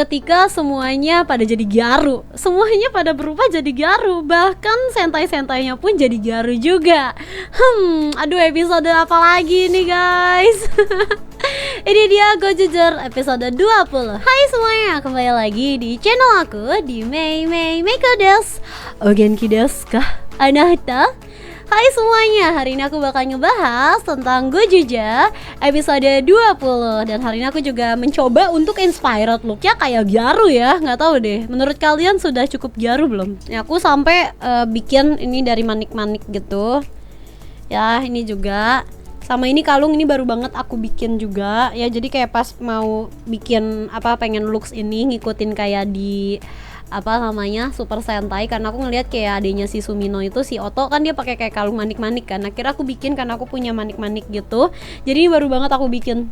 ketika semuanya pada jadi Gyaru, semuanya pada berubah jadi Gyaru, bahkan sentai-sentainya pun jadi Gyaru juga. Aduh, episode apa lagi nih guys? Ini dia Gojuger episode 20. Hai semuanya, kembali lagi di channel aku di Mei Meiko desu. O genki desu ka? Anata? Hai semuanya, hari ini aku bakal ngebahas tentang Gojuger episode 20. Dan hari ini aku juga mencoba untuk inspired looknya kayak Gyaru ya. Nggak tahu deh, menurut kalian sudah cukup Gyaru belum? Ya, aku sampai bikin ini dari manik-manik gitu. Ya, ini juga. Sama ini kalung, ini baru banget aku bikin juga. Ya, jadi kayak pas mau bikin pengen looks ini ngikutin kayak di Super Sentai, karena aku ngeliat kayak adanya si Sumino itu, si Oto kan dia pakai kayak kalung manik-manik kan. Akhirnya aku bikin karena aku punya manik-manik gitu. Jadi ini baru banget aku bikin.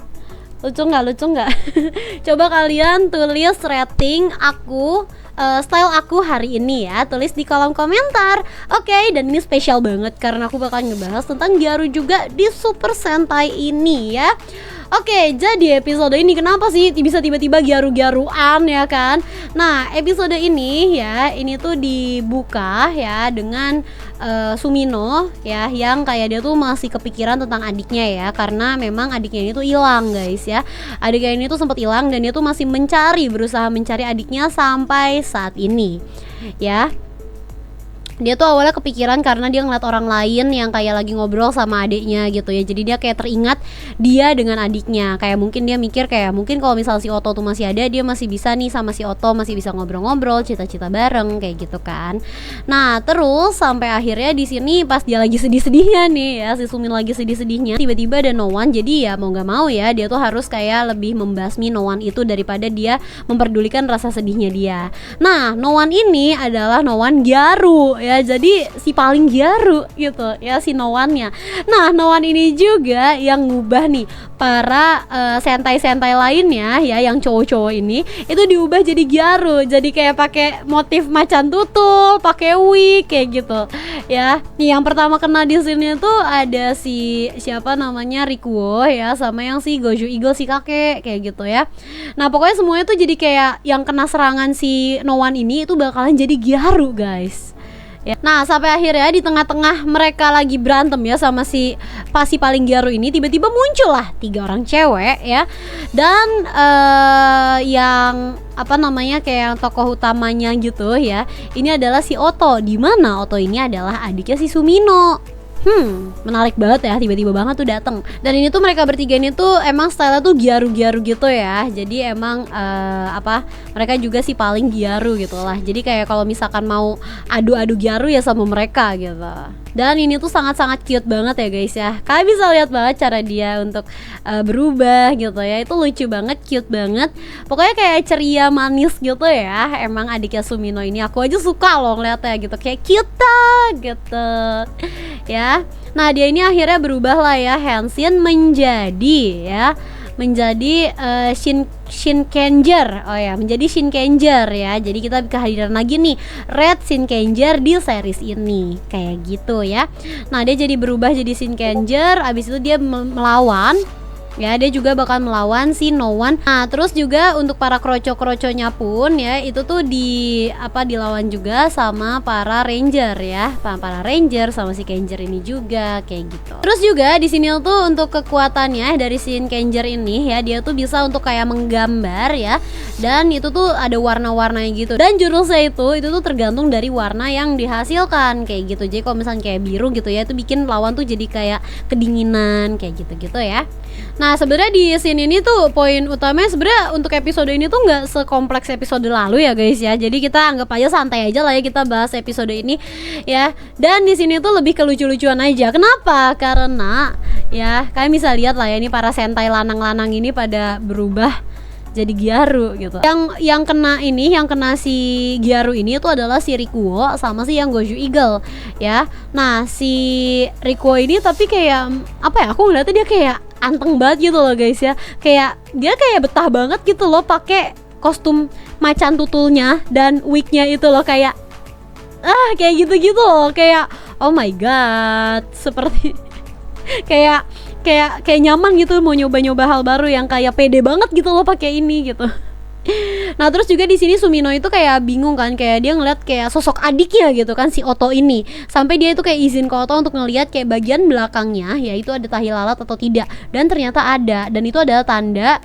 Lucu nggak? Coba kalian tulis rating aku, style aku hari ini ya. Tulis di kolom komentar. Oke, dan ini spesial banget karena aku bakal ngebahas tentang Gyaru juga di Super Sentai ini ya. Oke, jadi episode ini kenapa sih bisa tiba-tiba Gyaru-Gyaruan ya kan? Nah, episode ini ya, ini tuh dibuka ya dengan Sumino ya, yang kayak dia tuh masih kepikiran tentang adiknya ya, karena memang adiknya ini tuh hilang guys ya. Adiknya ini tuh sempat hilang dan dia tuh masih berusaha mencari adiknya sampai saat ini ya. Dia tuh awalnya kepikiran karena dia ngeliat orang lain yang kayak lagi ngobrol sama adiknya gitu ya. Jadi dia kayak teringat dia dengan adiknya. Kayak mungkin dia mikir kayak mungkin kalau misal si Oto tuh masih ada, dia masih bisa nih sama si Oto, masih bisa ngobrol-ngobrol, cita-cita bareng kayak gitu kan. Nah, terus sampai akhirnya di sini pas dia lagi sedih-sedihnya nih ya, si Sumin lagi sedih-sedihnya, tiba-tiba ada Nowan. Jadi ya mau gak mau ya, dia tuh harus kayak lebih membasmi Nowan itu daripada dia memperdulikan rasa sedihnya dia. Nah, Nowan ini adalah Nowan Gyaru ya, jadi si paling Gyaru gitu ya, si Nowannya. Nah, Nowan ini juga yang ngubah nih para sentai-sentai lainnya ya, yang cowok-cowok ini itu diubah jadi Gyaru. Jadi kayak pakai motif macan tutul, pakai wig kayak gitu ya. Nih yang pertama kena di sini tuh ada si siapa namanya, Rikuo ya, sama yang si Goju Eagle si kakek kayak gitu ya. Nah, pokoknya semuanya tuh jadi kayak yang kena serangan si Nowan ini itu bakalan jadi Gyaru guys ya. Nah, sampai akhirnya di tengah-tengah mereka lagi berantem ya sama si paling Gyaru ini, tiba-tiba muncul lah 3 orang cewek ya. Dan yang kayak yang tokoh utamanya gitu ya, ini adalah si Oto, di mana Oto ini adalah adiknya si Sumino. Menarik banget ya, tiba-tiba banget tuh dateng. Dan ini tuh mereka bertiga ini tuh emang style tuh Gyaru-Gyaru gitu ya. Jadi emang mereka juga sih paling Gyaru gitu lah. Jadi kayak kalau misalkan mau adu-adu Gyaru ya sama mereka gitu. Dan ini tuh sangat-sangat cute banget ya guys ya. Kalian bisa lihat banget cara dia untuk berubah gitu ya. Itu lucu banget, cute banget. Pokoknya kayak ceria, manis gitu ya. Emang adiknya Sumino ini aku aja suka loh ngeliatnya gitu. Kayak cute gitu ya. Nah, dia ini akhirnya berubah lah ya, Henshin menjadi Shinkenger. Oh ya, menjadi Shinkenger ya. Jadi kita kehadiran lagi nih Red Shinkenger di series ini kayak gitu ya. Nah, dia jadi berubah jadi Shinkenger. Abis itu dia melawan ya, dia juga bakal melawan si Nowan. Nah, terus juga untuk para kroco-kroconya pun ya, itu tuh dilawan juga sama para ranger ya, para ranger sama si Kenjer ini juga kayak gitu. Terus juga di sini tuh untuk kekuatannya dari si Kenjer ini ya, dia tuh bisa untuk kayak menggambar ya, dan itu tuh ada warna-warnanya gitu. Dan jurusnya itu tuh tergantung dari warna yang dihasilkan kayak gitu. Jadi kalau misalnya kayak biru gitu ya, itu bikin lawan tuh jadi kayak kedinginan kayak gitu-gitu ya. Nah, sebenarnya di scene ini tuh poin utamanya sebenarnya untuk episode ini tuh nggak sekompleks episode lalu ya guys ya. Jadi kita anggap aja santai aja lah ya kita bahas episode ini ya. Dan di sini tuh lebih ke lucu-lucuan aja. Kenapa? Karena ya kalian bisa lihat lah ya, ini para sentai lanang-lanang ini pada berubah jadi Gyaru gitu. Yang kena si Gyaru ini itu adalah si Rikuo sama si yang Goju Eagle ya. Nah, si Rikuo ini tapi kayak aku ngeliatnya dia kayak anteng banget gitu loh guys ya. Kayak dia kayak betah banget gitu loh pakai kostum macan tutulnya dan wignya itu loh, kayak kayak gitu-gitu loh, kayak oh my god, seperti kayak nyaman gitu mau nyoba-nyoba hal baru yang kayak pede banget gitu loh pakai ini gitu. Nah terus juga di sini Sumino itu kayak bingung kan, kayak dia ngeliat kayak sosok adiknya gitu kan, si Oto ini, sampai dia itu kayak izin ke Oto untuk ngeliat kayak bagian belakangnya, yaitu ada tahi lalat atau tidak, dan ternyata ada, dan itu adalah tanda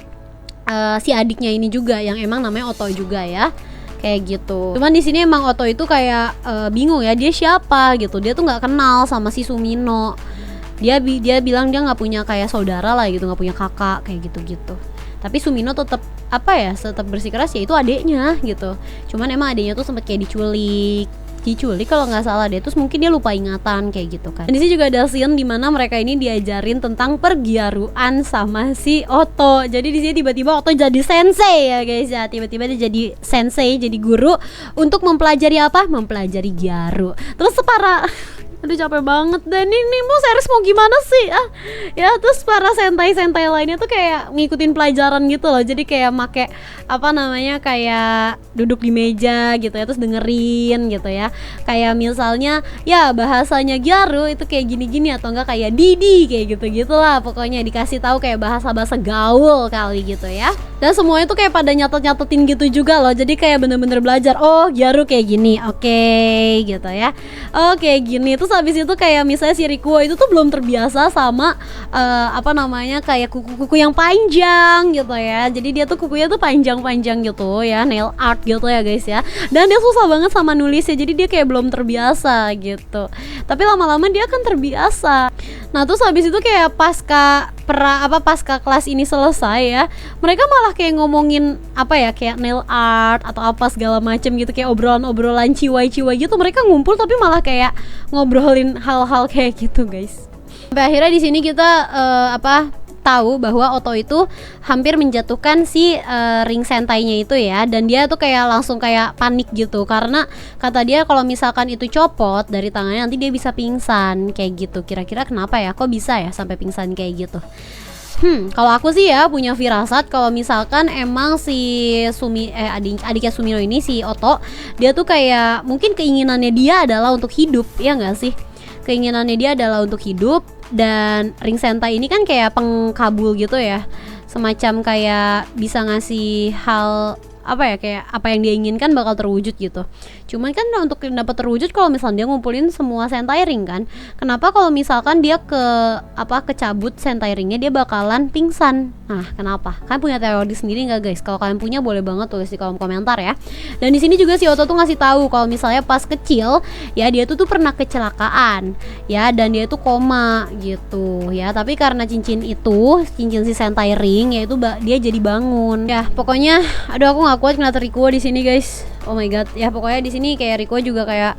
si adiknya ini juga yang emang namanya Oto juga ya, kayak gitu. Cuman di sini emang Oto itu kayak bingung ya, dia siapa gitu, dia tuh nggak kenal sama si Sumino. Dia bilang dia nggak punya kayak saudara lah gitu, nggak punya kakak kayak gitu. Tapi Sumino tetap tetap bersikeras ya itu adeknya gitu. Cuman emang adeknya tuh sempet kayak diculik kalau nggak salah deh, terus mungkin dia lupa ingatan kayak gitu kan. Dan di sini juga ada scene dimana mereka ini diajarin tentang pergiaruan sama si Oto. Jadi di sini tiba-tiba Oto jadi sensei ya guys ya, tiba-tiba dia jadi sensei, jadi guru untuk mempelajari apa? Mempelajari gyaru. Terus para aduh capek banget dan ini mau series mau gimana sih ya. Terus para sentai lainnya tuh kayak ngikutin pelajaran gitu loh, jadi kayak make kayak duduk di meja gitu ya, terus dengerin gitu ya, kayak misalnya ya bahasanya gyaru itu kayak gini-gini, atau enggak kayak Didi kayak gitu-gitulah, pokoknya dikasih tahu kayak bahasa-bahasa gaul kali gitu ya. Dan semuanya tuh kayak pada nyatet-nyatetin gitu juga loh, jadi kayak bener-bener belajar, oh gyaru kayak gini, oke gitu ya, oke gini. Terus habis itu kayak misalnya si Rikuo itu tuh belum terbiasa sama kayak kuku-kuku yang panjang gitu ya, jadi dia tuh kukunya tuh panjang-panjang gitu ya, nail art gitu ya guys ya, dan dia susah banget sama nulisnya, jadi dia kayak belum terbiasa gitu, tapi lama-lama dia akan terbiasa. Nah terus habis itu kayak pasca kelas ini selesai ya, mereka malah kayak ngomongin kayak nail art atau apa segala macem gitu, kayak obrolan ciwai-ciwai gitu, mereka ngumpul tapi malah kayak ngobrolin hal-hal kayak gitu guys. Sampai akhirnya di sini kita tahu bahwa Oto itu hampir menjatuhkan si ring sentainya itu ya, dan dia tuh kayak langsung kayak panik gitu, karena kata dia kalau misalkan itu copot dari tangannya nanti dia bisa pingsan kayak gitu. Kira-kira kenapa ya, kok bisa ya sampai pingsan kayak gitu? Kalau aku sih ya punya firasat kalau misalkan emang si adiknya Sumino ini, si Oto, dia tuh kayak mungkin keinginannya dia adalah untuk hidup, ya nggak sih? Keinginannya dia adalah untuk hidup, dan ring sentai ini kan kayak pengkabul gitu ya, semacam kayak bisa ngasih hal kayak apa yang dia inginkan bakal terwujud gitu. Cuman kan untuk dapat terwujud kalau misalnya dia ngumpulin semua sentai ring kan. Kenapa kalau misalkan dia kecabut sentai ringnya dia bakalan pingsan? Nah, kenapa? Kalian punya teori sendiri nggak guys? Kalau kalian punya boleh banget tulis di kolom komentar ya. Dan di sini juga si Oto tuh ngasih tahu kalau misalnya pas kecil ya dia tuh pernah kecelakaan ya, dan dia tuh koma gitu ya. Tapi karena cincin si sentai ring ya itu dia jadi bangun. Ya, pokoknya aduh aku nggak kuat ngeliat Rikuo di sini guys. Oh my god. Ya pokoknya di sini kayak Rikuo juga kayak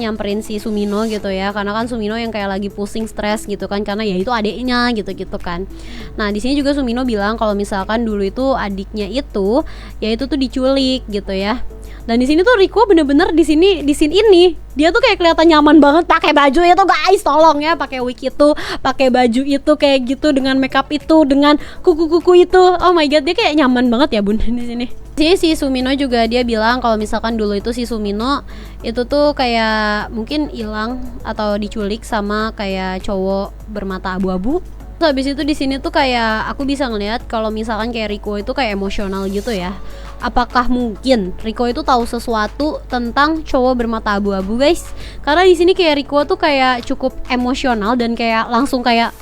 nyamperin si Sumino gitu ya. Karena kan Sumino yang kayak lagi pusing, stres gitu kan, karena ya itu adiknya gitu-gitu kan. Nah, di sini juga Sumino bilang kalau misalkan dulu itu adiknya itu ya itu tuh diculik gitu ya. Dan di sini tuh Rikuo bener-bener di scene ini dia tuh kayak kelihatan nyaman banget pakai baju itu guys, tolong ya, pakai wig itu, pakai baju itu kayak gitu, dengan makeup itu, dengan kuku-kuku itu. Oh my god, dia kayak nyaman banget ya bun di sini. Si Sumino juga dia bilang kalau misalkan dulu itu si Sumino itu tuh kayak mungkin hilang atau diculik sama kayak cowok bermata abu-abu. Habis itu di sini tuh kayak aku bisa ngelihat kalau misalkan kayak Rikuo itu kayak emosional gitu ya. Apakah mungkin Rikuo itu tahu sesuatu tentang cowok bermata abu-abu guys? Karena di sini kayak Rikuo tuh kayak cukup emosional dan kayak langsung kayak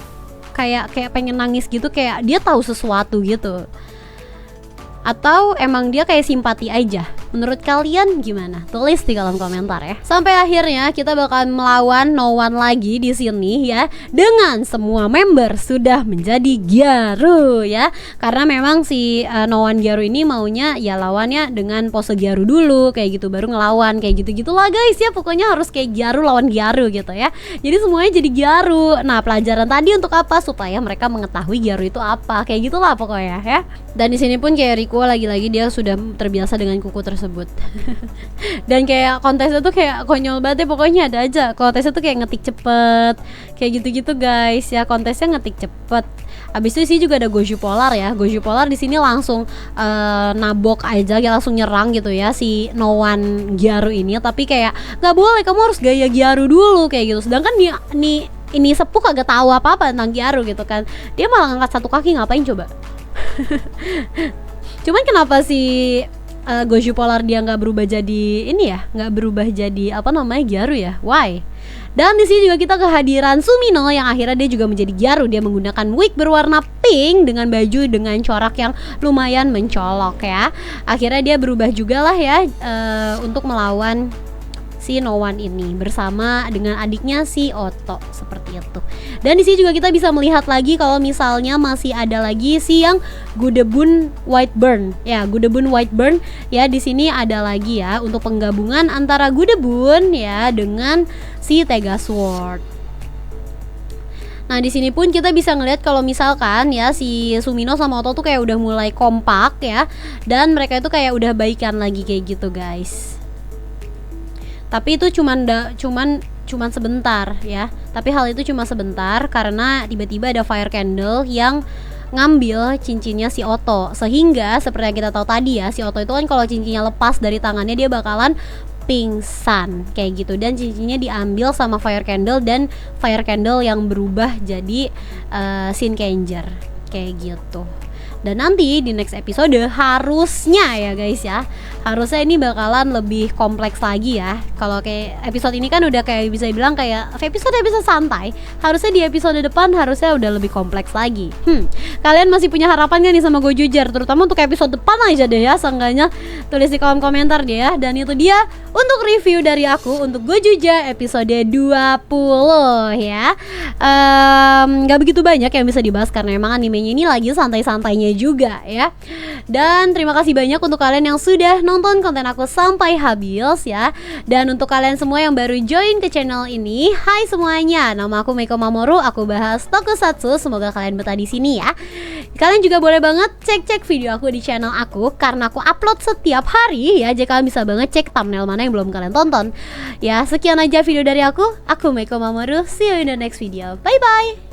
pengen nangis gitu, kayak dia tahu sesuatu gitu. Atau emang dia kayak simpati aja? Menurut kalian gimana? Tulis di kolom komentar ya. Sampai akhirnya kita bakal melawan No One lagi di sini ya, dengan semua member sudah menjadi gyaru ya. Karena memang si No One gyaru ini maunya ya lawannya dengan pose gyaru dulu kayak gitu, baru ngelawan kayak gitu-gitulah guys ya. Pokoknya harus kayak gyaru lawan gyaru gitu ya. Jadi semuanya jadi gyaru. Nah, pelajaran tadi untuk apa? Supaya mereka mengetahui gyaru itu apa. Kayak gitulah pokoknya ya. Dan di sini pun kayak Rikuo lagi-lagi dia sudah terbiasa dengan kuku tersebut. Dan kayak kontesnya tuh kayak konyol banget ya, pokoknya ada aja kontesnya tuh kayak ngetik cepet kayak gitu-gitu guys ya, kontesnya ngetik cepet. Abis itu sih juga ada Goju Polar ya. Goju Polar di sini langsung nabok aja, langsung nyerang gitu ya si No One gyaru ini, tapi kayak nggak boleh, kamu harus gaya gyaru dulu kayak gitu. Sedangkan ini sepuh kagak tahu apa-apa tentang gyaru gitu kan, dia malah ngangkat satu kaki, ngapain coba? Cuman kenapa si Goju Polar dia nggak berubah jadi ini ya, nggak berubah jadi apa namanya Gyaru ya? Why? Dan di sini juga kita kehadiran Sumino yang akhirnya dia juga menjadi Gyaru. Dia menggunakan wig berwarna pink dengan baju dengan corak yang lumayan mencolok ya. Akhirnya dia berubah juga lah ya untuk melawan si No One ini bersama dengan adiknya si Otto seperti itu. Dan di sini juga kita bisa melihat lagi kalau misalnya masih ada lagi si yang Gudebun Whiteburn. Ya, Gudebun Whiteburn ya, di sini ada lagi ya untuk penggabungan antara Gudebun ya dengan si Tega Sword. Nah, di sini pun kita bisa ngelihat kalau misalkan ya si Sumino sama Otto tuh kayak udah mulai kompak ya, dan mereka itu kayak udah baikan lagi kayak gitu, guys. Tapi itu cuman sebentar ya. Tapi hal itu cuma sebentar karena tiba-tiba ada Fire Candle yang ngambil cincinnya si Otto. Sehingga seperti yang kita tahu tadi ya, si Otto itu kan kalau cincinnya lepas dari tangannya dia bakalan pingsan kayak gitu, dan cincinnya diambil sama Fire Candle, dan Fire Candle yang berubah jadi Shinkenger kayak gitu. Dan nanti di next episode harusnya ya guys ya, harusnya ini bakalan lebih kompleks lagi ya. Kalau kayak episode ini kan udah kayak bisa bilang kayak episode santai, harusnya di episode depan harusnya udah lebih kompleks lagi. Kalian masih punya harapan gak nih sama Gojujar, terutama untuk episode depan aja deh ya, seenggaknya tulis di kolom komentar deh ya. Dan itu dia untuk review dari aku untuk Gojuja episode 20 ya. Gak begitu banyak yang bisa dibahas karena emang animenya ini lagi santai-santainya juga ya. Dan terima kasih banyak untuk kalian yang sudah nonton konten aku sampai habis ya. Dan untuk kalian semua yang baru join ke channel ini, hai semuanya, nama aku Meiko Mamoru, aku bahas tokusatsu. Semoga kalian betah di sini ya. Kalian juga boleh banget cek video aku di channel aku karena aku upload setiap hari ya. Jadi kalian bisa banget cek thumbnail mana yang belum kalian tonton. Ya, sekian aja video dari aku Meiko Mamoru. See you in the next video. Bye bye.